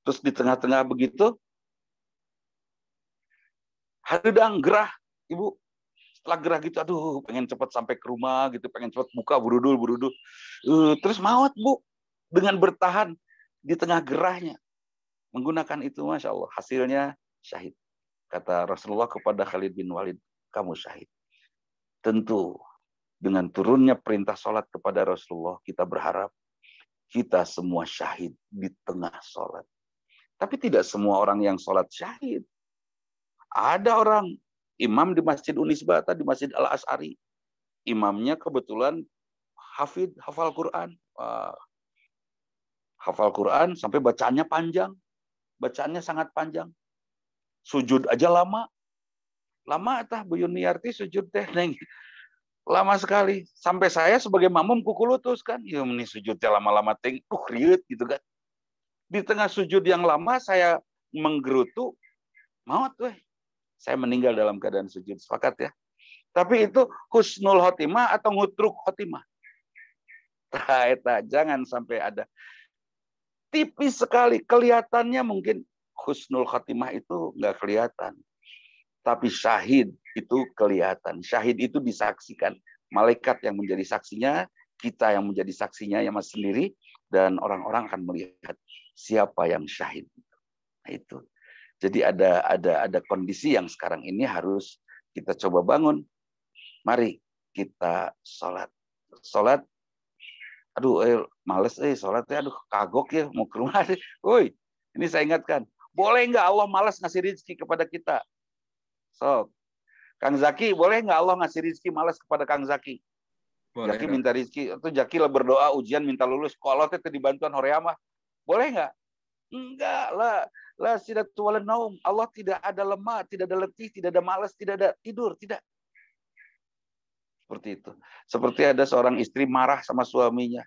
Terus di tengah-tengah begitu, hadang gerah, Ibu. Setelah gerah gitu, aduh, pengen cepat sampai ke rumah gitu, pengen cepat buka burudul. Terus maut, Bu, dengan bertahan di tengah gerahnya. Menggunakan itu, Masya Allah, hasilnya syahid. Kata Rasulullah kepada Khalid bin Walid, kamu syahid. Tentu, dengan turunnya perintah sholat kepada Rasulullah, kita berharap kita semua syahid di tengah sholat. Tapi tidak semua orang yang sholat syahid. Ada orang imam di Masjid Unisba, di Masjid Al-As'ari. Imamnya kebetulan hafal Quran. Hafal Quran sampai bacaannya panjang. Bacaannya sangat panjang. Sujud aja lama. Lama tah Bu Yuniarti sujud teh neng. Lama sekali. Sampai saya sebagai makmum kukulutus kan. Ya ini sujudnya lama-lama teng. Riut gitu kan. Di tengah sujud yang lama saya menggerutu. Maut weh. Saya meninggal dalam keadaan sujud. Sepakat ya. Tapi itu husnul khotimah atau ngutruk khotimah. Jangan sampai ada. Tipis sekali. Kelihatannya mungkin husnul khotimah itu nggak kelihatan. Tapi syahid itu kelihatan. Syahid itu disaksikan. Malaikat yang menjadi saksinya, kita yang menjadi saksinya yang masih sendiri, dan orang-orang akan melihat siapa yang syahid. Nah, itu. Jadi ada kondisi yang sekarang ini harus kita coba bangun. Mari kita sholat. Sholat, aduh males sholat, aduh kagok ya mau ke rumah. Woi, ini saya ingatkan. Boleh nggak Allah malas ngasih rezeki kepada kita? So, Kang Zaki, boleh nggak Allah ngasih rezeki malas kepada Kang Zaki? Boleh, Zaki minta rezeki, atau Zaki lah berdoa ujian minta lulus. Kalau itu dibantuan Horeama, boleh nggak? Enggak lah. La sidatu wala naum. Allah tidak ada lemah, tidak ada letih, tidak ada malas, tidak ada tidur, tidak. Seperti itu. Seperti ada seorang istri marah sama suaminya.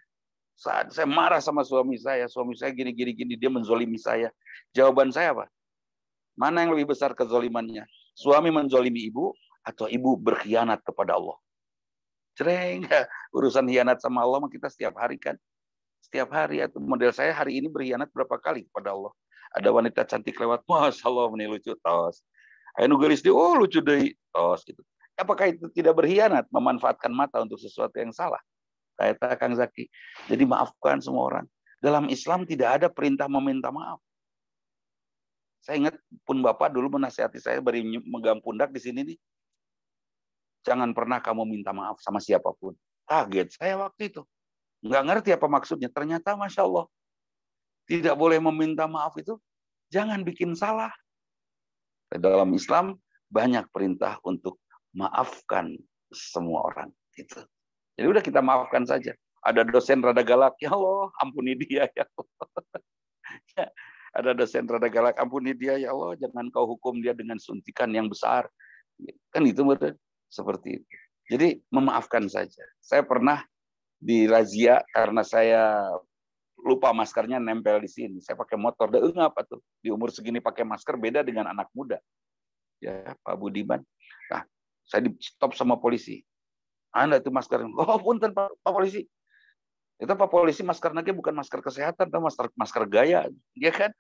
Saat saya marah sama suami saya gini, dia menzolimi saya. Jawaban saya apa? Mana yang lebih besar kezolimannya? Suami menzolimi ibu atau ibu berkhianat kepada Allah? Cereng, urusan khianat sama Allah mah kita setiap hari kan. Setiap hari, atau model saya hari ini berkhianat berapa kali kepada Allah. Ada wanita cantik lewat, Masya Allah, ini lucu, tos. Ayo nugelis dia, oh lucu deh, tos. Gitu. Apakah itu tidak berkhianat? Memanfaatkan mata untuk sesuatu yang salah. Kata Kang Zaki. Jadi maafkan semua orang. Dalam Islam tidak ada perintah meminta maaf. Saya ingat pun Bapak dulu menasihati saya, beri megang pundak di sini nih. Jangan pernah kamu minta maaf sama siapapun. Kaget saya waktu itu. Nggak ngerti apa maksudnya. Ternyata Masya Allah. Tidak boleh meminta maaf itu. Jangan bikin salah. Dalam Islam banyak perintah untuk maafkan semua orang. Gitu. Jadi udah kita maafkan saja. Ada dosen rada galak. Ya Allah, ampuni dia ya Allah. Ada dosen rada galak. Ampuni dia ya Allah. Jangan kau hukum dia dengan suntikan yang besar. Kan itu betul. Seperti itu. Jadi memaafkan saja. Saya pernah dirazia karena saya lupa maskernya nempel di sini. Saya pakai motor. Apa tuh? Di umur segini pakai masker beda dengan anak muda. Ya, Pak Budiman. Nah, saya di stop sama polisi. Anda itu masker. Oh, punten Pak Polisi. Itu Pak Polisi masker lagi bukan masker kesehatan, tapi masker gaya. Dia kan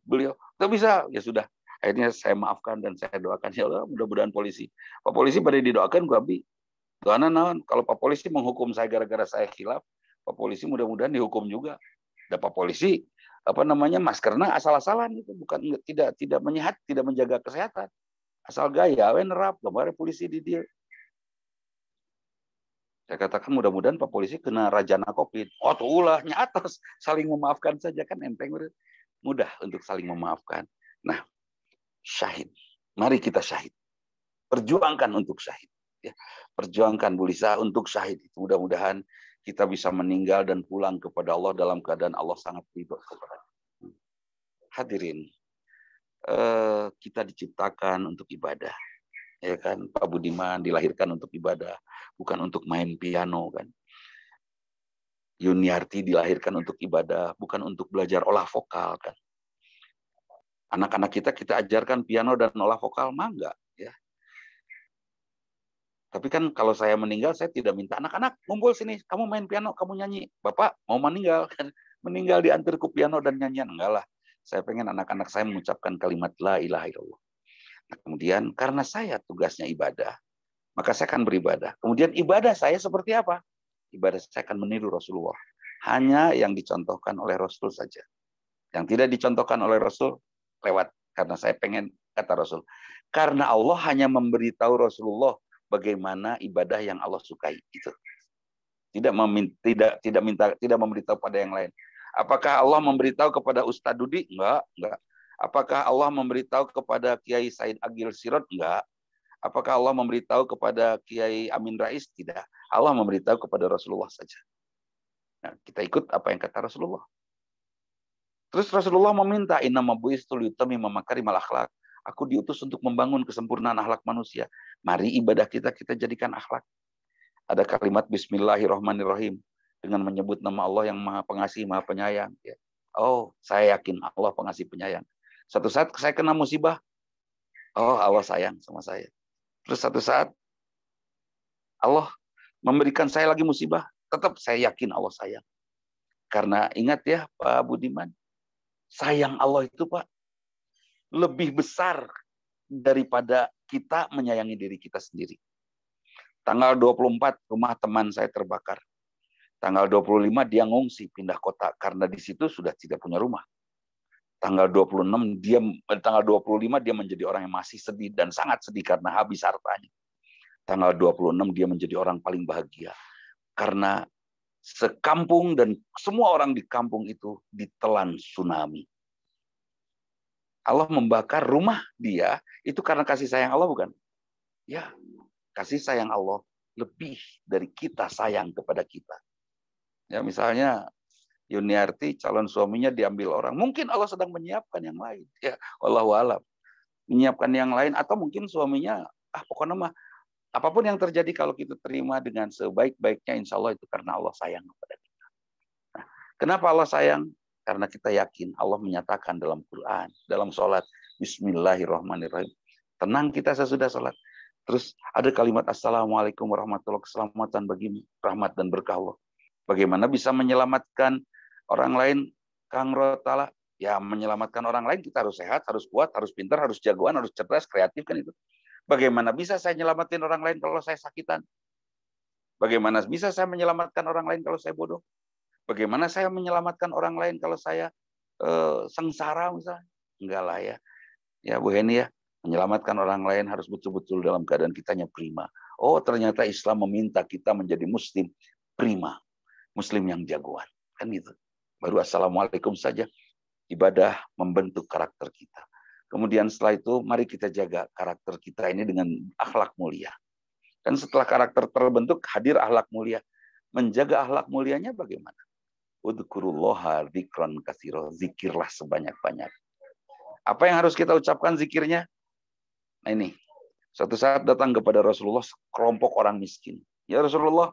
beliau, "Tidak bisa." Ya sudah. Akhirnya saya maafkan dan saya doakan ya Allah, mudah-mudahan polisi. Pak Polisi pada didoakan gua abi. Doana naon? Kalau Pak Polisi menghukum saya gara-gara saya khilaf, Pak Polisi mudah-mudahan dihukum juga. Dan Pak Polisi maskernya asal-asalan itu bukan tidak menyehat, tidak menjaga kesehatan. Asal gaya we nerap gambar polisi di dia. Saya katakan mudah-mudahan Pak Polisi kena rajana Covid. Oh tuh ulah atas saling memaafkan saja kan enteng mudah untuk saling memaafkan. Nah, syahid. Mari kita syahid. Perjuangkan untuk syahid. Ya. Perjuangkan Bu Lisa untuk syahid. Mudah-mudahan kita bisa meninggal dan pulang kepada Allah dalam keadaan Allah sangat ridho kepada kita. Hadirin, kita diciptakan untuk ibadah. Ya kan, Pak Budiman dilahirkan untuk ibadah, bukan untuk main piano kan. Yuniarti dilahirkan untuk ibadah, bukan untuk belajar olah vokal kan. Anak-anak kita ajarkan piano dan olah vokal mah enggak ya. Tapi kan kalau saya meninggal, saya tidak minta anak-anak ngumpul sini, kamu main piano, kamu nyanyi. Bapak mau meninggal kan, meninggal diantar ke piano dan nyanyian enggak lah. Saya pengen anak-anak saya mengucapkan kalimat la ilaha illallah. Nah, kemudian karena saya tugasnya ibadah, maka saya akan beribadah. Kemudian ibadah saya seperti apa? Ibadah saya akan meniru Rasulullah. Hanya yang dicontohkan oleh Rasul saja. Yang tidak dicontohkan oleh Rasul, lewat. Karena saya pengen, kata Rasul. Karena Allah hanya memberitahu Rasulullah bagaimana ibadah yang Allah sukai. Itu. Tidak memberitahu pada yang lain. Apakah Allah memberitahu kepada Ustadz Dudi? Enggak. Apakah Allah memberitahu kepada Kiai Said Agil Sirot? Enggak. Apakah Allah memberitahu kepada Kiai Amin Rais? Tidak. Allah memberitahu kepada Rasulullah saja. Nah, kita ikut apa yang kata Rasulullah. Terus Rasulullah meminta, innama bu'istu liyutammima makarimal akhlak. Aku diutus untuk membangun kesempurnaan akhlak manusia. Mari ibadah kita jadikan akhlak. Ada kalimat Bismillahirrahmanirrahim dengan menyebut nama Allah yang Maha Pengasih, Maha Penyayang. Oh, saya yakin Allah pengasih penyayang. Satu saat saya kena musibah, oh Allah sayang sama saya. Terus satu saat Allah memberikan saya lagi musibah, tetap saya yakin Allah sayang. Karena ingat ya Pak Budiman, sayang Allah itu Pak lebih besar daripada kita menyayangi diri kita sendiri. Tanggal 24 rumah teman saya terbakar. Tanggal 25 dia ngungsi pindah kota karena di situ sudah tidak punya rumah. Tanggal 25 dia menjadi orang yang masih sedih dan sangat sedih karena habis hartanya. Tanggal 26 dia menjadi orang paling bahagia karena sekampung dan semua orang di kampung itu ditelan tsunami. Allah membakar rumah dia itu karena kasih sayang Allah, bukan? Ya, kasih sayang Allah lebih dari kita sayang kepada kita. Ya, misalnya Yuniarti calon suaminya diambil orang, mungkin Allah sedang menyiapkan yang lain. Ya, wallahu alam. Menyiapkan yang lain atau mungkin suaminya pokoknya mah apapun yang terjadi kalau kita terima dengan sebaik-baiknya, insya Allah itu karena Allah sayang kepada kita. Nah, kenapa Allah sayang? Karena kita yakin Allah menyatakan dalam Quran, dalam sholat, Bismillahirrahmanirrahim. Tenang kita sesudah sholat. Terus ada kalimat Assalamualaikum warahmatullahi wabarakatuh, keselamatan bagimu, rahmat dan berkah Allah. Bagaimana bisa menyelamatkan orang lain, Kang Rotala? Ya, menyelamatkan orang lain kita harus sehat, harus kuat, harus pintar, harus jagoan, harus cerdas, kreatif kan itu. Bagaimana bisa saya nyelamatin orang lain kalau saya sakitan? Bagaimana bisa saya menyelamatkan orang lain kalau saya bodoh? Bagaimana saya menyelamatkan orang lain kalau saya sengsara misalnya? Enggak lah ya. Ya Bu Heni ya, menyelamatkan orang lain harus betul-betul dalam keadaan kitanya prima. Oh, ternyata Islam meminta kita menjadi muslim prima. Muslim yang jagoan. Kan gitu. Baru Assalamualaikum saja. Ibadah membentuk karakter kita. Kemudian setelah itu, mari kita jaga karakter kita ini dengan akhlak mulia. Dan setelah karakter terbentuk, hadir akhlak mulia. Menjaga akhlak mulianya bagaimana? Udzukurullaha dzikran katsira, zikirlah sebanyak-banyak. Apa yang harus kita ucapkan zikirnya? Nah ini, suatu saat datang kepada Rasulullah sekelompok orang miskin. Ya Rasulullah,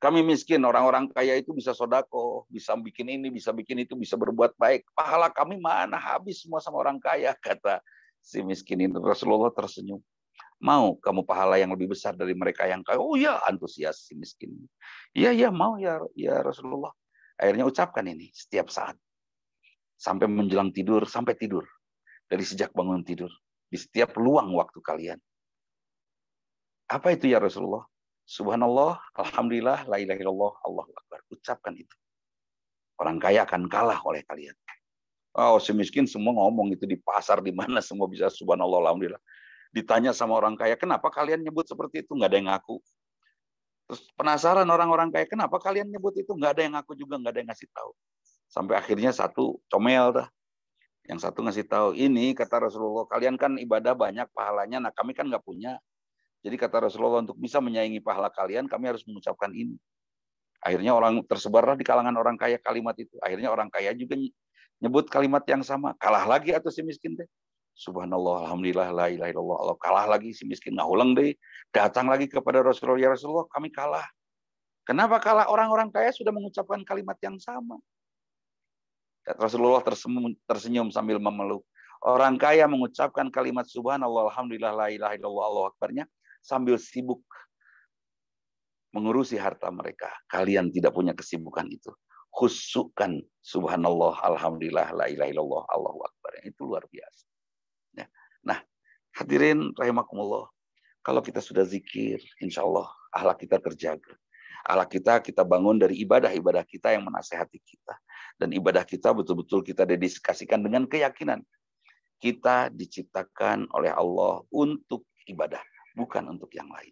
kami miskin, orang-orang kaya itu bisa sodako, bisa bikin ini, bisa bikin itu, bisa berbuat baik. Pahala kami mana habis semua sama orang kaya, kata si miskin ini. Rasulullah tersenyum. Mau kamu pahala yang lebih besar dari mereka yang kaya? Oh ya, antusias si miskin. Iya, mau ya Rasulullah. Akhirnya ucapkan ini setiap saat. Sampai menjelang tidur, sampai tidur. Dari sejak bangun tidur. Di setiap luang waktu kalian. Apa itu ya Rasulullah? Subhanallah, Alhamdulillah, la ilaha illallah, Allahu Akbar. Ucapkan itu. Orang kaya akan kalah oleh kalian. Oh, si miskin semua ngomong itu di pasar, di mana semua bisa subhanallah, alhamdulillah. Ditanya sama orang kaya, kenapa kalian nyebut seperti itu? Nggak ada yang ngaku. Terus penasaran orang-orang kaya, kenapa kalian nyebut itu? Nggak ada yang ngaku juga, nggak ada yang ngasih tahu. Sampai akhirnya satu comel dah. Yang satu ngasih tahu, ini kata Rasulullah, kalian kan ibadah banyak pahalanya, nah kami kan nggak punya. Jadi kata Rasulullah, untuk bisa menyaingi pahala kalian, kami harus mengucapkan ini. Akhirnya orang tersebarlah di kalangan orang kaya kalimat itu. Akhirnya orang kaya juga nyebut kalimat yang sama. Kalah lagi atau si miskin deh. Subhanallah, alhamdulillah, la ilaha illallah. Allah kalah lagi si miskin. Nggak ulang deh. Datang lagi kepada Rasulullah. Ya Rasulullah, kami kalah. Kenapa kalah? Orang-orang kaya sudah mengucapkan kalimat yang sama. Rasulullah tersenyum sambil memeluk. Orang kaya mengucapkan kalimat subhanallah, alhamdulillah, la ilaha illallah, Allahu akbarnya sambil sibuk mengurusi harta mereka. Kalian tidak punya kesibukan itu. khusyukkan subhanallah, alhamdulillah, la ilaha illallah, Allahu akbar. Itu luar biasa. Ya. Nah, hadirin rahimakumullah, kalau kita sudah zikir, insya Allah akhlak kita terjaga. Akhlak kita bangun dari ibadah-ibadah kita yang menasehati kita. Dan ibadah kita betul-betul kita dedikasikan dengan keyakinan. Kita diciptakan oleh Allah untuk ibadah, bukan untuk yang lain.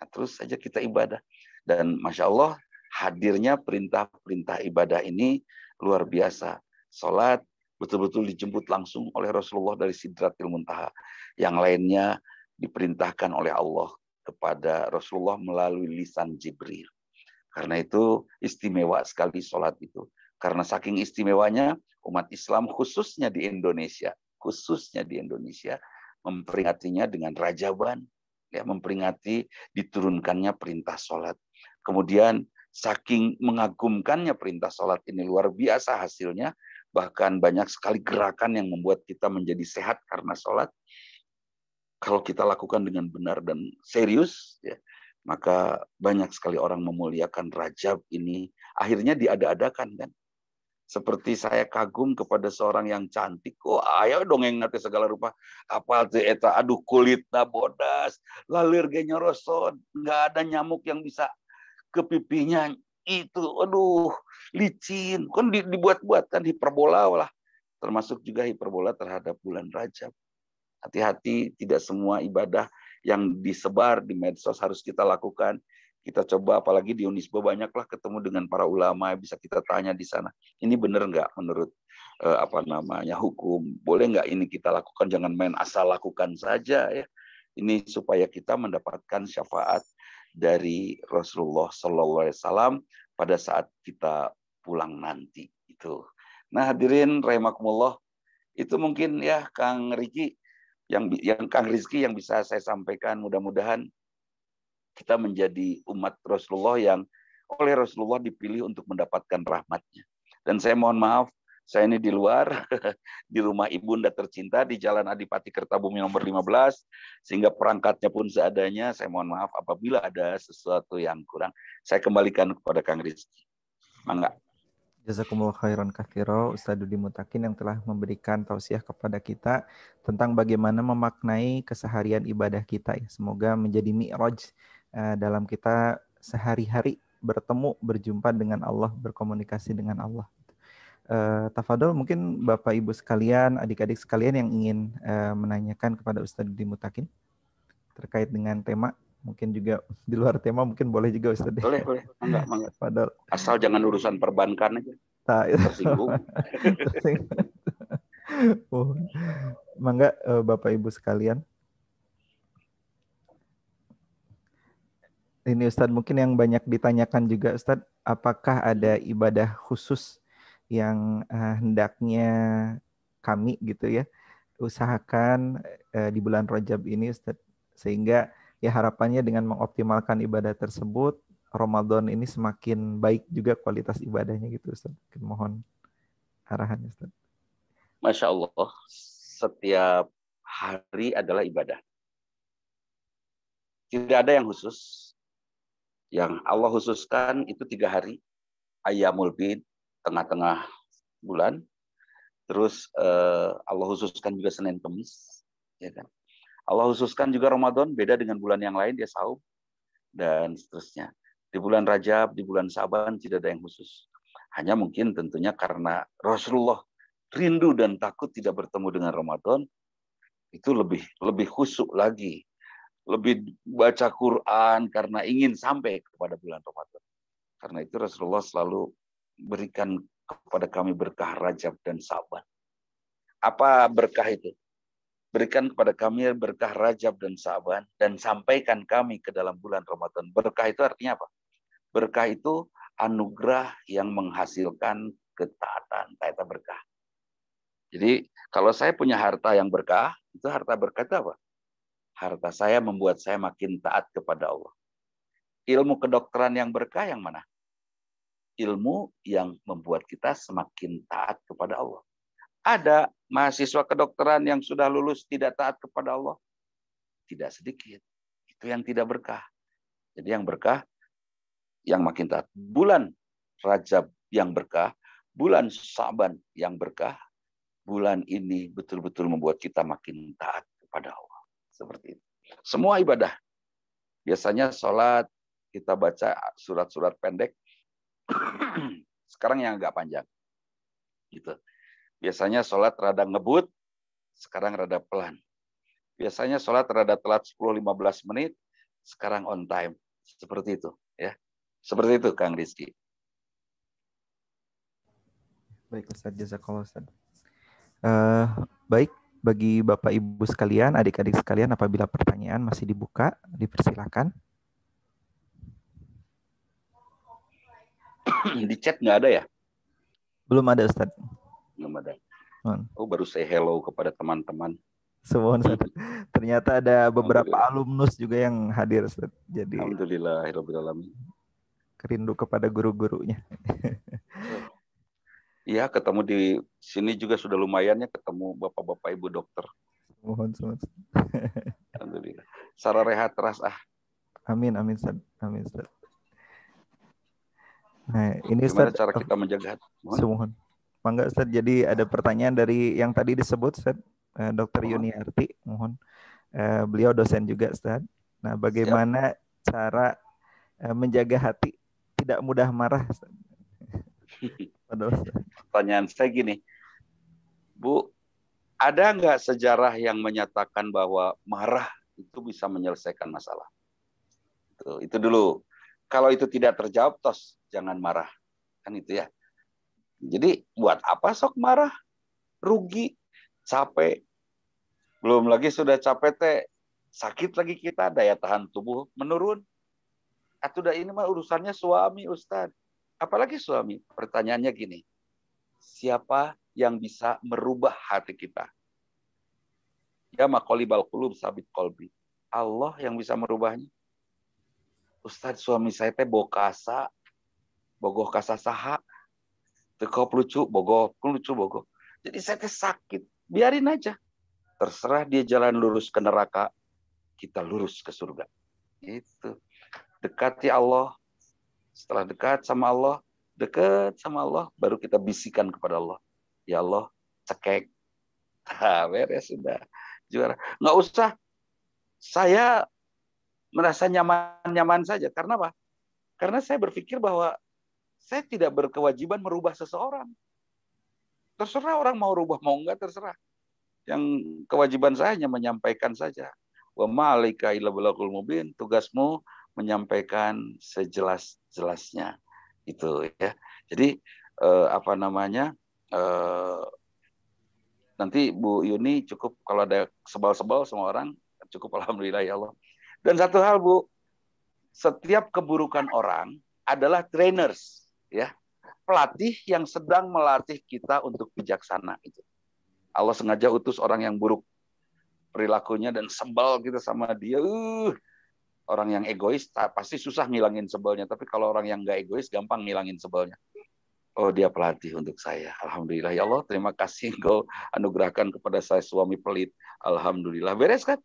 Nah, terus saja kita ibadah. Dan Masya Allah, hadirnya perintah-perintah ibadah ini luar biasa. Salat betul-betul dijemput langsung oleh Rasulullah dari Sidratil Muntaha. Yang lainnya diperintahkan oleh Allah kepada Rasulullah melalui lisan Jibril. Karena itu istimewa sekali salat itu. Karena saking istimewanya umat Islam khususnya di Indonesia memperingatinya dengan Rajaban, ya, memperingati diturunkannya perintah salat. Kemudian saking mengagumkannya perintah salat ini luar biasa hasilnya, bahkan banyak sekali gerakan yang membuat kita menjadi sehat karena salat. Kalau kita lakukan dengan benar dan serius, ya, maka banyak sekali orang memuliakan Rajab ini. Akhirnya diada-adakan kan. Seperti saya kagum kepada seorang yang cantik, ayo dongeng nanti segala rupa. Apa tuh eta, aduh kulitna bodas, lalir ge nyoroson, nggak ada nyamuk yang bisa ke pipinya. Itu, aduh, licin. Kan dibuat-buat kan hiperbola lah. Termasuk juga hiperbola terhadap bulan Rajab. Hati-hati, tidak semua ibadah yang disebar di medsos harus kita lakukan. Kita coba, apalagi di Unisba banyaklah ketemu dengan para ulama, bisa kita tanya di sana. Ini benar nggak menurut hukum? Boleh nggak ini kita lakukan? Jangan main asal lakukan saja ya. Ini supaya kita mendapatkan syafaat dari Rasulullah SAW pada saat kita pulang nanti itu. Nah, hadirin rahimakumullah, itu mungkin ya Kang Riki yang Kang Rizky yang bisa saya sampaikan. Mudah-mudahan kita menjadi umat Rasulullah yang oleh Rasulullah dipilih untuk mendapatkan rahmatnya. Dan saya mohon maaf, saya ini di luar, di rumah ibunda tercinta di Jalan Adipati Kertabumi nomor 15, sehingga perangkatnya pun seadanya. Saya mohon maaf apabila ada sesuatu yang kurang. Saya kembalikan kepada Kang Rizky. Mangga. Jazakumullah khairan katsira Ustaz Dudi Mutakin yang telah memberikan tausiah kepada kita tentang bagaimana memaknai keseharian ibadah kita ya. Semoga menjadi mi'raj dalam kita sehari-hari bertemu, berjumpa dengan Allah, berkomunikasi dengan Allah. Tafadol, mungkin Bapak Ibu sekalian, adik-adik sekalian yang ingin menanyakan kepada Ustaz Dudi Mutakin terkait dengan tema. Mungkin juga di luar tema, mungkin boleh juga Ustaz. Boleh. Enggak. Asal jangan urusan perbankan aja. Tersinggung. Mangga Bapak Ibu sekalian. Ini Ustaz, mungkin yang banyak ditanyakan juga Ustaz, apakah ada ibadah khusus yang hendaknya kami gitu ya usahakan di bulan Rajab ini Ustaz, sehingga ya harapannya dengan mengoptimalkan ibadah tersebut, Ramadan ini semakin baik juga kualitas ibadahnya gitu Ustaz. Mohon arahannya Ustaz. Masya Allah, setiap hari adalah ibadah. Tidak ada yang khusus. Yang Allah khususkan itu 3 hari. Ayyamul Bid, tengah-tengah bulan. Terus Allah khususkan juga Senin Kamis. Ya kan? Allah khususkan juga Ramadan, beda dengan bulan yang lain, dia saum. Dan seterusnya. Di bulan Rajab, di bulan Syaban tidak ada yang khusus. Hanya mungkin tentunya karena Rasulullah rindu dan takut tidak bertemu dengan Ramadan, itu lebih khusyuk lagi. Lebih baca Quran karena ingin sampai kepada bulan Ramadan. Karena itu Rasulullah selalu berikan kepada kami berkah Rajab dan Syaban. Apa berkah itu? Berikan kepada kami berkah Rajab dan Syaban dan sampaikan kami ke dalam bulan Ramadan. Berkah itu artinya apa? Berkah itu anugerah yang menghasilkan ketaatan. Itu berkah. Jadi kalau saya punya harta yang berkah, itu harta berkah itu apa? Harta saya membuat saya makin taat kepada Allah. Ilmu kedokteran yang berkah yang mana? Ilmu yang membuat kita semakin taat kepada Allah. Ada mahasiswa kedokteran yang sudah lulus tidak taat kepada Allah? Tidak sedikit. Itu yang tidak berkah. Jadi yang berkah, yang makin taat. Bulan Rajab yang berkah, bulan Sa'ban yang berkah, bulan ini betul-betul membuat kita makin taat kepada Allah. Seperti itu. Semua ibadah. Biasanya sholat, kita baca surat-surat pendek. Sekarang yang agak panjang. Gitu. Biasanya sholat rada ngebut, sekarang rada pelan. Biasanya sholat rada telat 10-15 menit, sekarang on time. Seperti itu. Ya. Seperti itu, Kang Rizky. Baik, Ustaz. Jazakallah, Ustaz. Baik, bagi Bapak Ibu sekalian, adik-adik sekalian, apabila pertanyaan masih dibuka, dipersilakan. Di chat nggak ada ya? Belum ada, Ustaz. Belum ada. Oh, baru say hello kepada teman-teman. Semua, Ustaz. Ternyata ada beberapa alumnus juga yang hadir, Ustaz. Jadi alhamdulillahirobbilalamin. Kerindu kepada guru-gurunya. Iya, ketemu di sini juga sudah lumayan ya, ketemu bapak-bapak ibu dokter. Mohon. Alhamdulillah. Sarah rehat teras Amin, Ustaz. Amin, Ustaz. Nah, ini gimana Ustaz, cara kita menjaga hati? Mohon. Mangga, Ustaz. Jadi ada pertanyaan dari yang tadi disebut, Ustaz, Dr. Yuniarti. Mohon. Beliau dosen juga, Ustaz. Nah, bagaimana cara menjaga hati tidak mudah marah, Ustaz? Pertanyaan saya gini, Bu, ada nggak sejarah yang menyatakan bahwa marah itu bisa menyelesaikan masalah? Itu dulu. Kalau itu tidak terjawab, tos jangan marah. Kan itu ya. Jadi buat apa sok marah? Rugi, capek. Belum lagi sudah capek teh, sakit lagi kita, daya tahan tubuh menurun. Atau ini mah urusannya suami, Ustadz. Apalagi suami. Pertanyaannya gini, siapa yang bisa merubah hati kita? Ya maqalibal qulub sabit qalbi. Allah yang bisa merubahnya. Ustadz, suami saya teh bokasa, bogoh kasa saha, teko lucu, bogoh lucu, bogoh. Jadi saya teh sakit, biarin aja. Terserah dia jalan lurus ke neraka, kita lurus ke surga. Itu. Dekati Allah. Setelah dekat sama Allah, baru kita bisikan kepada Allah. Ya Allah, cekek. Beres sudah. Juara. Nggak usah. Saya merasa nyaman-nyaman saja. Karena apa? Karena saya berpikir bahwa saya tidak berkewajiban merubah seseorang. Terserah orang mau rubah, mau enggak, terserah. Yang kewajiban saya hanya menyampaikan saja. Wa ma'alaika illa balagul mubin, tugasmu menyampaikan sejelas-jelasnya. Itu ya. Jadi nanti Bu Yuni cukup kalau ada sebal-sebal sama orang, cukup alhamdulillah ya Allah. Dan satu hal Bu, setiap keburukan orang adalah trainers, ya, pelatih yang sedang melatih kita untuk bijaksana. Itu Allah sengaja utus orang yang buruk perilakunya dan sebal kita sama dia. Orang yang egois pasti susah ngilangin sebelnya, tapi kalau orang yang nggak egois gampang ngilangin sebelnya. Oh, dia pelatih untuk saya. Alhamdulillah ya Allah, terima kasih Engkau anugerahkan kepada saya suami pelit. Alhamdulillah, beres kan?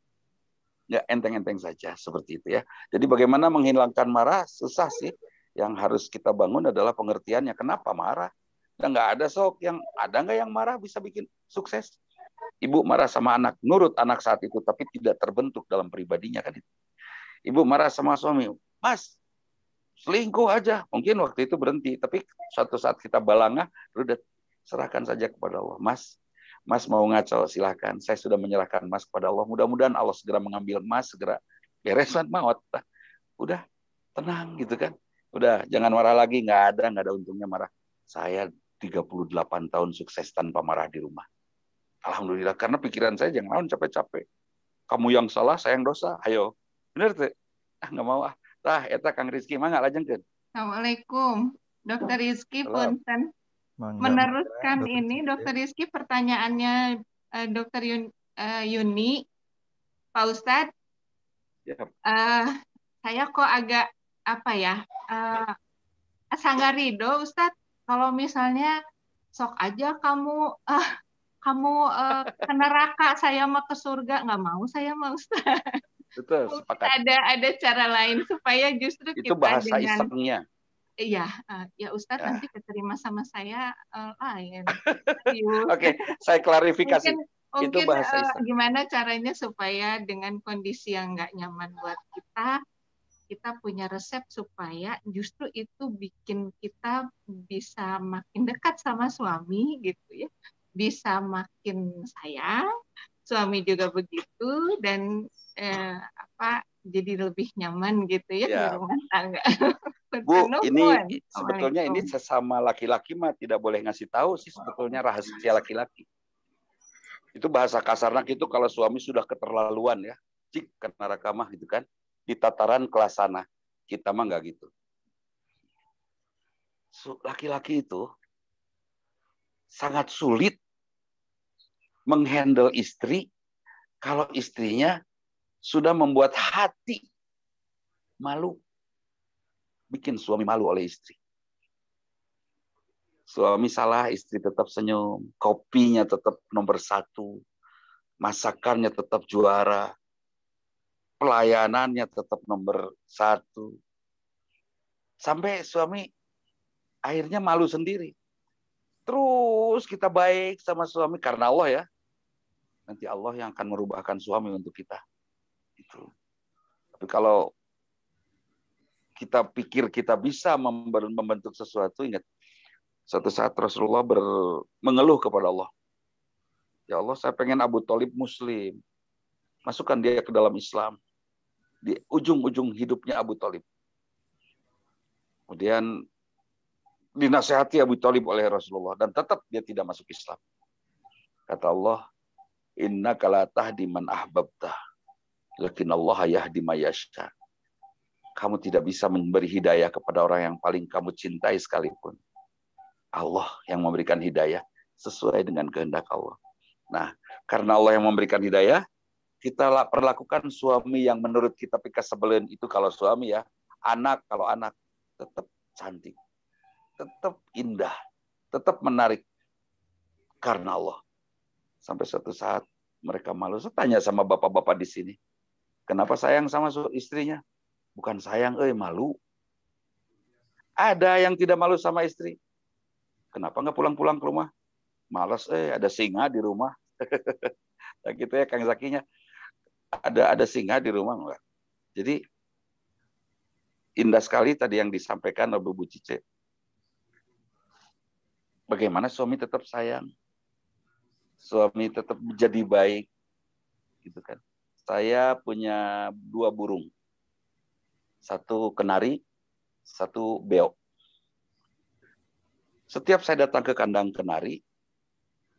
Ya, enteng-enteng saja seperti itu ya. Jadi bagaimana menghilangkan marah susah sih. Yang harus kita bangun adalah pengertiannya. Kenapa marah? Dan nggak ada sok yang ada nggak yang marah bisa bikin sukses. Ibu marah sama anak, nurut anak saat itu, tapi tidak terbentuk dalam pribadinya kan itu. Ibu marah sama suami, Mas, selingkuh aja. Mungkin waktu itu berhenti, tapi suatu saat kita balangah, udah serahkan saja kepada Allah. Mas mau ngaco, silahkan. Saya sudah menyerahkan Mas kepada Allah. Mudah-mudahan Allah segera mengambil Mas, segera beres maut. Udah tenang gitu kan. Udah jangan marah lagi, nggak ada untungnya marah. Saya 38 tahun sukses tanpa marah di rumah. Alhamdulillah, karena pikiran saya jangan capek-capek. Kamu yang salah, saya yang dosa. Ayo. Bener tuh? Nggak mau eta Kang Rizky mangga lajengkeun. Assalamualaikum. Dr. Rizky punten. Meneruskan ini Dr. Rizky pertanyaannya Dr. Yuni, Pak Ustadz. Yep. Saya kok agak asa nggak ridho Ustadz kalau misalnya sok aja kamu ke neraka, saya mau ke surga, nggak mau saya mau Ustadz. Betul, sepakat. Ada cara lain supaya justru itu kita bahasa isengnya. Iya, ya Ustadz Ya. nanti keterima sama saya lain. Serius. Oke, saya klarifikasi. Mungkin Itu mungkin bahasa Islam. gimana caranya supaya dengan kondisi yang nggak nyaman buat kita punya resep supaya justru itu bikin kita bisa makin dekat sama suami gitu ya, bisa makin sayang, suami juga begitu, dan jadi lebih nyaman gitu ya di Ya, rumah tangga. Bu, ini Nuhun. sebetulnya ini Assalamualaikum. sesama laki-laki mah tidak boleh ngasih tahu sih sebetulnya rahasia laki-laki. Itu bahasa kasarnya gitu kalau suami sudah keterlaluan ya. Cik karena rakamah gitu kan. Di tataran kelasana. Kita mah nggak gitu. Laki-laki itu sangat sulit menghandle istri kalau istrinya sudah membuat hati malu. Bikin suami malu oleh istri. Suami salah, istri tetap senyum. Kopinya tetap nomor 1. Masakannya tetap juara. Pelayanannya tetap nomor 1. Sampai suami akhirnya malu sendiri. Terus kita baik sama suami karena Allah ya. Nanti Allah yang akan merubahkan suami untuk kita. Itu. Tapi kalau kita pikir kita bisa membentuk sesuatu, ingat. Suatu saat Rasulullah mengeluh kepada Allah. Ya Allah, saya pengen Abu Thalib muslim. Masukkan dia ke dalam Islam. Di ujung-ujung hidupnya Abu Thalib. Kemudian dinasehati Abu Thalib oleh Rasulullah. Dan tetap dia tidak masuk Islam. Kata Allah, innaka la tahdi man ahbabta. Lakin Allah yahdi may yasha. Kamu tidak bisa memberi hidayah kepada orang yang paling kamu cintai sekalipun. Allah yang memberikan hidayah sesuai dengan kehendak Allah. Nah, karena Allah yang memberikan hidayah, kita perlakukan suami yang menurut kita pika sebelin itu kalau suami ya, kalau anak tetap cantik, tetap indah, tetap menarik karena Allah. Sampai suatu saat mereka malu. Saya tanya sama bapak-bapak di sini, kenapa sayang sama istrinya? Bukan sayang, malu. Ada yang tidak malu sama istri. Kenapa nggak pulang-pulang ke rumah? Malas, ada singa di rumah. Nah, gitu ya Kang Zakinya. Ada singa di rumah enggak? Jadi indah sekali tadi yang disampaikan oleh Bu Cice. Bagaimana suami tetap sayang, suami tetap menjadi baik, gitu kan? Saya punya 2 burung, 1 kenari, 1 beo. Setiap saya datang ke kandang kenari,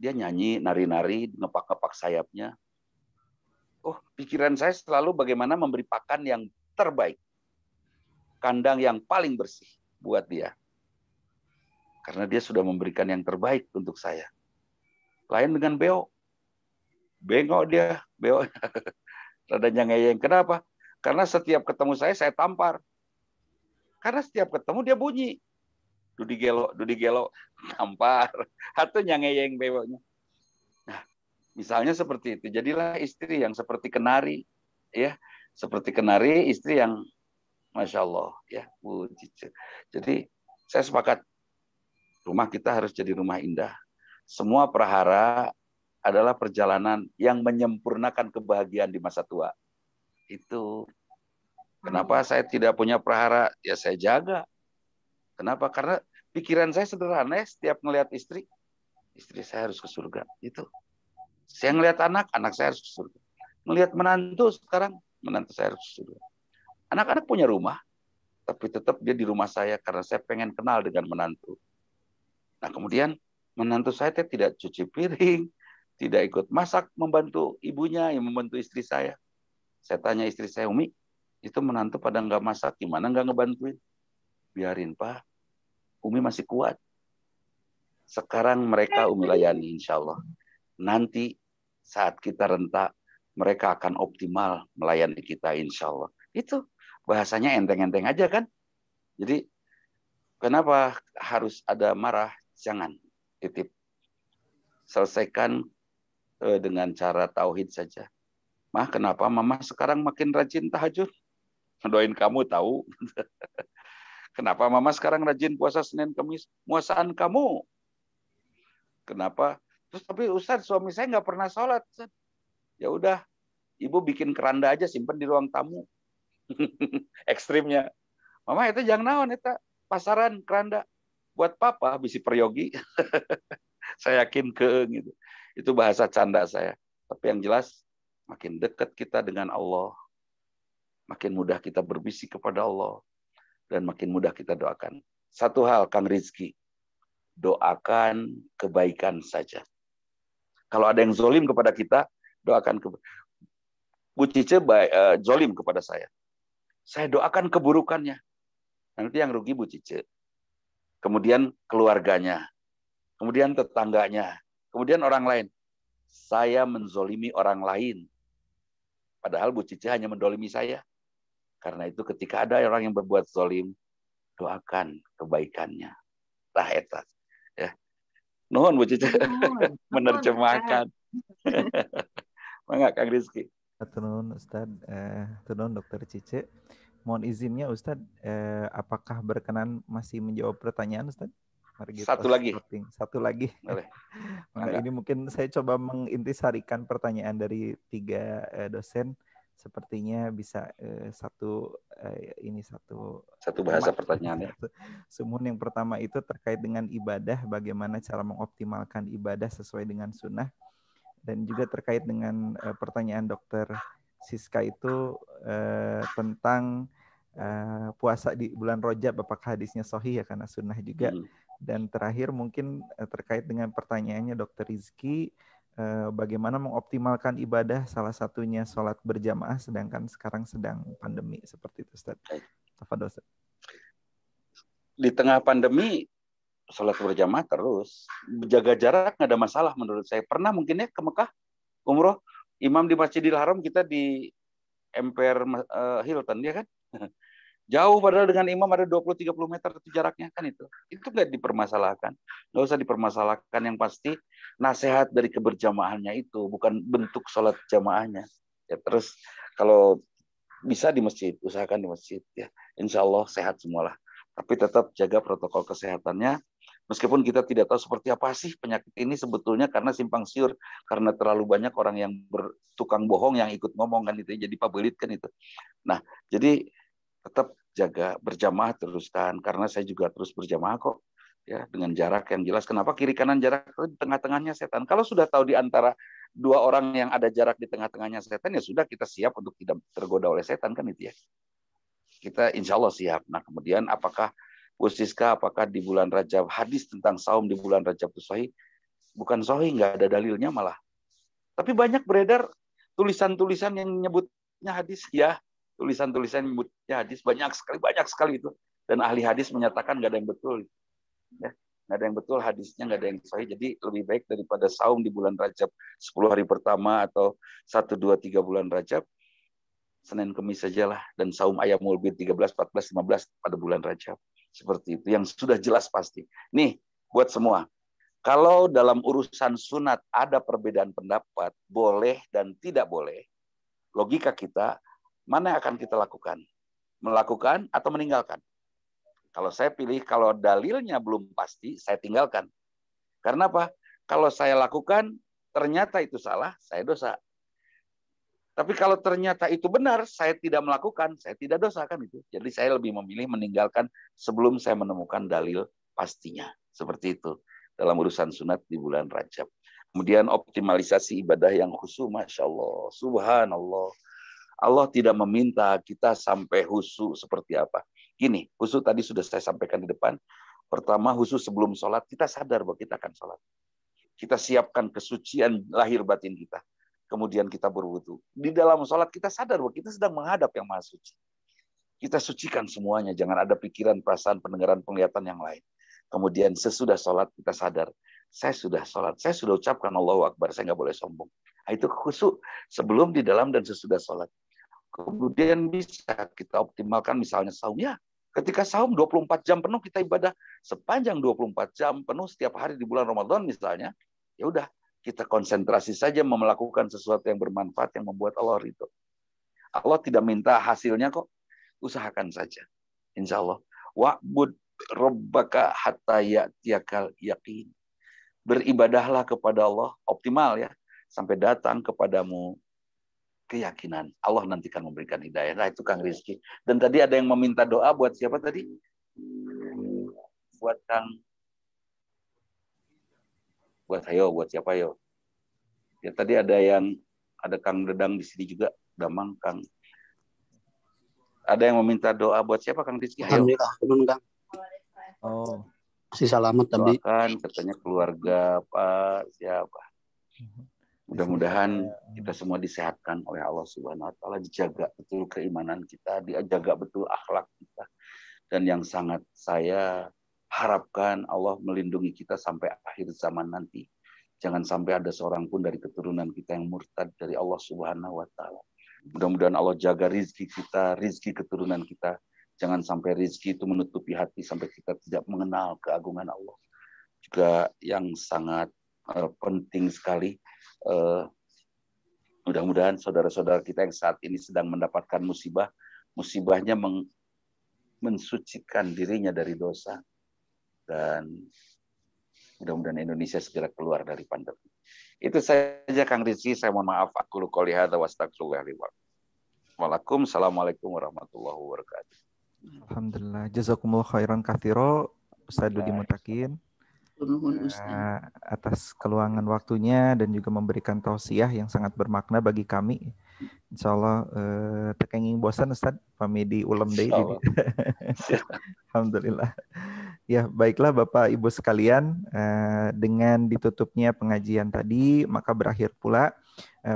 dia nyanyi, nari-nari, ngepak-ngepak sayapnya. Oh, pikiran saya selalu bagaimana memberi pakan yang terbaik. Kandang yang paling bersih buat dia. Karena dia sudah memberikan yang terbaik untuk saya. Lain dengan beo. Bengok dia, beo. Radanya ngeyeng. Kenapa? Karena setiap ketemu saya tampar. Karena setiap ketemu dia bunyi. Dudi gelo, tampar. Atau nyangeyeng beonya. Nah, misalnya seperti itu. Jadilah istri yang seperti kenari. Ya, seperti kenari, istri yang Masya Allah. Ya, Bu Cice. Jadi, saya sepakat. Rumah kita harus jadi rumah indah. Semua prahara adalah perjalanan yang menyempurnakan kebahagiaan di masa tua. Itu kenapa saya tidak punya prahara, ya saya jaga. Kenapa? Karena pikiran saya sederhana, setiap ngelihat istri saya harus ke surga. Itu. Saya ngelihat anak saya harus ke surga. Ngelihat menantu sekarang, menantu saya harus ke surga. Anak-anak punya rumah, tapi tetap dia di rumah saya karena saya pengen kenal dengan menantu. Nah, kemudian menantu saya tidak cuci piring, tidak ikut masak membantu ibunya, yang membantu istri saya. Saya tanya istri saya, Umi, itu menantu pada nggak masak, gimana nggak ngebantuin? Biarin, Pak. Umi masih kuat. Sekarang mereka Umi layani, insya Allah. Nanti saat kita rentak, mereka akan optimal melayani kita, insya Allah. Itu bahasanya enteng-enteng aja kan? Jadi, kenapa harus ada marah? Jangan. Titip. Selesaikan dengan cara tauhid saja. Mah, kenapa Mama sekarang makin rajin tahajud? Doain kamu tahu. Kenapa mama sekarang rajin puasa Senin Kamis? Muasaan kamu. Kenapa? Terus tapi Ustaz, suami saya nggak pernah sholat. Ya udah, ibu bikin keranda aja, simpen di ruang tamu. Ekstrimnya. Mama itu jangan naon itu pasaran keranda buat papa bisi peryogi. Saya yakin gitu. Itu bahasa canda saya. Tapi yang jelas makin dekat kita dengan Allah, makin mudah kita berbisik kepada Allah, dan makin mudah kita doakan. Satu hal, Kang Rizky, doakan kebaikan saja. Kalau ada yang zolim kepada kita, doakan Bu Cice zolim kepada saya doakan keburukannya. Nanti yang rugi Bu Cice. Kemudian keluarganya. Kemudian tetangganya. Kemudian orang lain. Saya menzolimi orang lain. Padahal Bu Cice hanya mendolimi saya. Karena itu ketika ada orang yang berbuat zolim, doakan kebaikannya. Tah eta. Ya. Nuhun Bu Cice. Menerjemahkan. Mangga Kang Rizky. Turun Ustadz, turun Dokter Cice. Mohon izinnya Ustadz, apakah berkenan masih menjawab pertanyaan Ustadz? Satu lagi. Maka ini mungkin saya coba mengintisarikan pertanyaan dari 3 dosen. Sepertinya bisa satu bahasa pertanyaannya. Sumun yang pertama itu terkait dengan ibadah, bagaimana cara mengoptimalkan ibadah sesuai dengan sunnah. Dan juga terkait dengan pertanyaan Dokter Siska itu tentang puasa di bulan Rajab, apakah hadisnya sahih ya karena sunnah juga. Dan terakhir mungkin terkait dengan pertanyaannya Dokter Rizky, bagaimana mengoptimalkan ibadah, salah satunya sholat berjamaah, sedangkan sekarang sedang pandemi seperti itu Ustaz. Tafadhol Ustaz. Di tengah pandemi sholat berjamaah terus, jaga jarak nggak ada masalah menurut saya. Pernah mungkin ya ke Mekah umroh, imam di Masjidil Haram, kita di Empire Hilton ya kan. Jauh padahal dengan imam ada 20-30 meter itu jaraknya kan itu nggak dipermasalahkan, nggak usah dipermasalahkan. Yang pasti nasihat dari keberjamaahnya itu bukan bentuk sholat jamaahnya ya. Terus kalau bisa di masjid, usahakan di masjid ya, insya Allah sehat semualah. Tapi tetap jaga protokol kesehatannya. Meskipun kita tidak tahu seperti apa sih penyakit ini sebetulnya, karena simpang siur, karena terlalu banyak orang yang bertukang bohong yang ikut ngomong kan itu, jadi pabelit kan itu. Nah, jadi tetap jaga berjamaah teruskan, karena saya juga terus berjamaah kok ya, dengan jarak yang jelas. Kenapa kiri kanan jarak? Di tengah-tengahnya setan. Kalau sudah tahu di antara 2 orang yang ada jarak di tengah-tengahnya setan, ya sudah, kita siap untuk tidak tergoda oleh setan kan itu ya. Kita insya Allah siap. Nah, kemudian apakah Bu Siska, apakah di bulan Rajab hadis tentang saum di bulan Rajab itu sahih? Bukan sahih, nggak ada dalilnya malah. Tapi banyak beredar tulisan-tulisan yang menyebutnya hadis ya. Tulisan-tulisan yang menyebutnya hadis banyak sekali itu. Dan ahli hadis menyatakan nggak ada yang betul. Ya, nggak ada yang betul hadisnya, nggak ada yang sahih. Jadi lebih baik daripada saum di bulan Rajab 10 hari pertama atau 1, 2, 3 bulan Rajab, Senin Kamis sajalah, dan saum Ayyamul Bid 13, 14, 15 pada bulan Rajab. Seperti itu yang sudah jelas pasti. Nih buat semua, kalau dalam urusan sunat ada perbedaan pendapat, boleh dan tidak boleh, logika kita, mana yang akan kita lakukan? Melakukan atau meninggalkan? Kalau saya pilih, kalau dalilnya belum pasti, saya tinggalkan. Karena apa? Kalau saya lakukan, ternyata itu salah, saya dosa. Tapi kalau ternyata itu benar, saya tidak melakukan, saya tidak dosa kan itu. Jadi saya lebih memilih meninggalkan sebelum saya menemukan dalil pastinya. Seperti itu dalam urusan sunat di bulan Rajab. Kemudian optimalisasi ibadah yang khusyuk, Masya Allah, Subhanallah. Allah tidak meminta kita sampai khusyuk seperti apa. Gini, khusyuk tadi sudah saya sampaikan di depan. Pertama, khusyuk sebelum sholat, kita sadar bahwa kita akan sholat. Kita siapkan kesucian lahir batin kita. Kemudian kita berwudu. Di dalam sholat kita sadar bahwa kita sedang menghadap yang maha suci. Kita sucikan semuanya. Jangan ada pikiran, perasaan, pendengaran, penglihatan yang lain. Kemudian sesudah sholat kita sadar. Saya sudah sholat. Saya sudah ucapkan Allahu Akbar. Saya nggak boleh sombong. Nah, itu khusyuk sebelum, di dalam, dan sesudah sholat. Kemudian bisa kita optimalkan misalnya saum. Ya, ketika saum 24 jam penuh kita ibadah. Sepanjang 24 jam penuh setiap hari di bulan Ramadan misalnya. Ya udah. Kita konsentrasi saja melakukan sesuatu yang bermanfaat yang membuat Allah ridho. Allah tidak minta hasilnya kok, usahakan saja. Insya Allah. Wa'bud rabbaka hatta ya'tiyakal yaqin. Beribadahlah kepada Allah optimal ya, sampai datang kepadamu keyakinan. Allah nanti akan memberikan hidayah. Nah, itu Kang Rizky. Dan tadi ada yang meminta doa buat siapa tadi? Buat buat siapa yo? Ya tadi ada Kang Dedang di sini juga, Damang Kang. Ada yang meminta doa buat siapa Kang Rizky? Alhamdulillah, teman Kang. Oh, Masih selamat tadi. Doakan katanya keluarga Pak siapa? Mudah-mudahan kita semua disehatkan oleh Allah Subhanahu wa taala, dijaga betul keimanan kita, dijaga betul akhlak kita. Dan yang sangat saya harapkan Allah melindungi kita sampai akhir zaman nanti. Jangan sampai ada seorang pun dari keturunan kita yang murtad dari Allah Subhanahu wa taala. Mudah-mudahan Allah jaga rizki kita, rizki keturunan kita. Jangan sampai rizki itu menutupi hati sampai kita tidak mengenal keagungan Allah. Juga yang sangat penting sekali, mudah-mudahan saudara-saudara kita yang saat ini sedang mendapatkan musibahnya mensucikan dirinya dari dosa, dan mudah-mudahan Indonesia segera keluar dari pandemi. Itu saja Kang Rizky, saya mohon maaf. Aku qouli hadza wa astaghfirullah li wa lakum. Assalamualaikum warahmatullahi wabarakatuh. alhamdulillah. Jazakumullah khairan katsiro Ustaz Dudi Mutakin atas keluangan waktunya dan juga memberikan tausiah yang sangat bermakna bagi kami. Insyaallah tekenging bosan Ustaz pami di ulam deui. Alhamdulillah. Ya, baiklah Bapak Ibu sekalian, dengan ditutupnya pengajian tadi, maka berakhir pula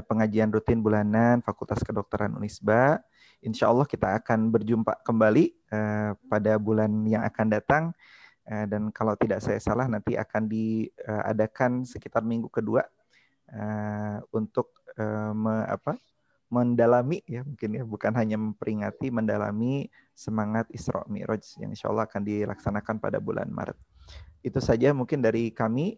pengajian rutin bulanan Fakultas Kedokteran Unisba. Insya Allah kita akan berjumpa kembali pada bulan yang akan datang. Dan kalau tidak saya salah nanti akan diadakan sekitar minggu kedua untuk mendalami ya mungkin ya, bukan hanya memperingati, mendalami semangat Isra Mi'raj yang insya Allah akan dilaksanakan pada bulan Maret. Itu saja mungkin dari kami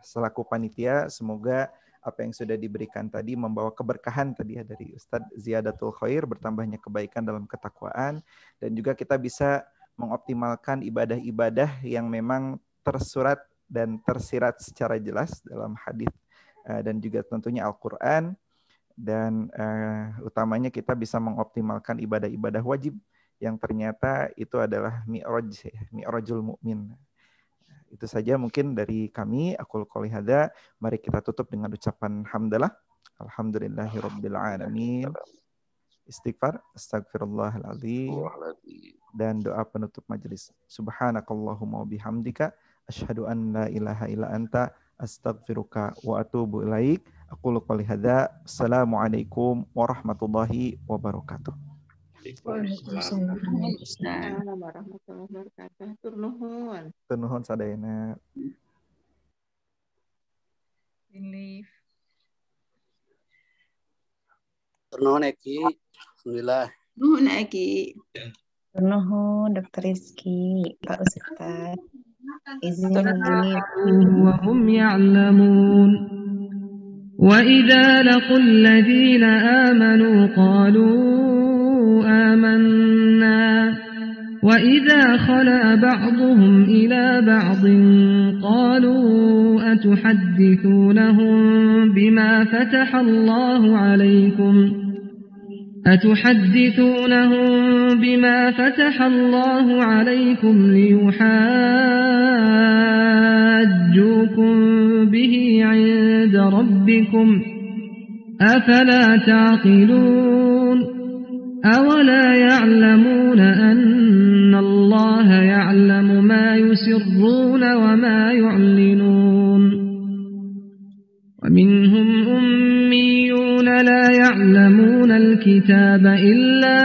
selaku panitia. Semoga apa yang sudah diberikan tadi membawa keberkahan tadi ya dari Ustadz, ziyadatul khair, bertambahnya kebaikan dalam ketakwaan, dan juga kita bisa mengoptimalkan ibadah-ibadah yang memang tersurat dan tersirat secara jelas dalam hadis dan juga tentunya Al-Quran. Dan utamanya kita bisa mengoptimalkan ibadah-ibadah wajib yang ternyata itu adalah mi'raj, mi'rajul mu'min. Itu saja mungkin dari kami. Aqul qouli hadza. Mari kita tutup dengan ucapan hamdalah. Alhamdulillahirabbil alamin. Istighfar, astagfirullahaladzim, dan doa penutup majelis. Subhanakallahumma bihamdika asyhadu an la ilaha illa anta astaghfiruka wa atubu ilaik. Aqulu qouli hadza. Assalamualaikum warahmatullahi wabarakatuh. Waalaikumsalam warahmatullahi wabarakatuh. Tur nuhun sadayana. Relief. Tur nuhun Eki. Alhamdulillah. Nuhun Eki. Nuhun Dr. Rizky, Pak Ustaz. Izin wa hum ya'lamun. وإذا لقوا الذين آمنوا قالوا آمنا وإذا خلا بعضهم إلى بعض قالوا أتحدثونهم بما فتح الله عليكم ليحاجوكم به عند ربكم أفلا تعقلون أولا يعلمون أن الله يعلم ما يسرون وما يعلنون ومنهم أميون لا يعلمون الكتاب إلا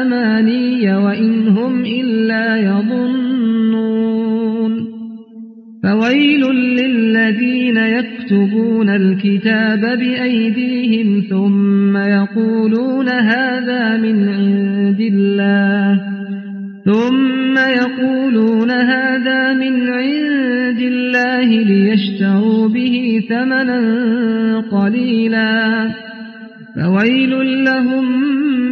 أماني وإن هم إلا يظنون فويل للذين يكتبون الكتاب بأيديهم ثم يقولون هذا من عند الله ليشتروا به ثمنا قليلا فويل لهم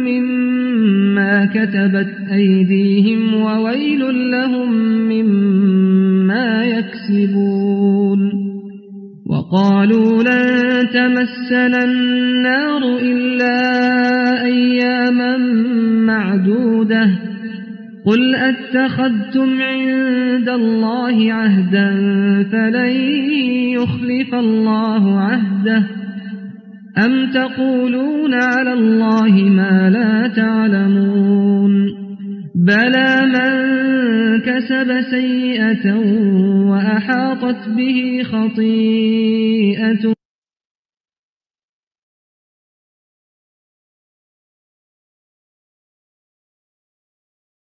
مما كتبت أيديهم وويل لهم مما يكسبون وقالوا لن تمسنا النار إلا أياما معدودة قل أتخذتم عند الله عهدا فلن يخلف الله عهده أم تقولون على الله ما لا تعلمون بلى من كسب سيئة وأحاطت به خطيئته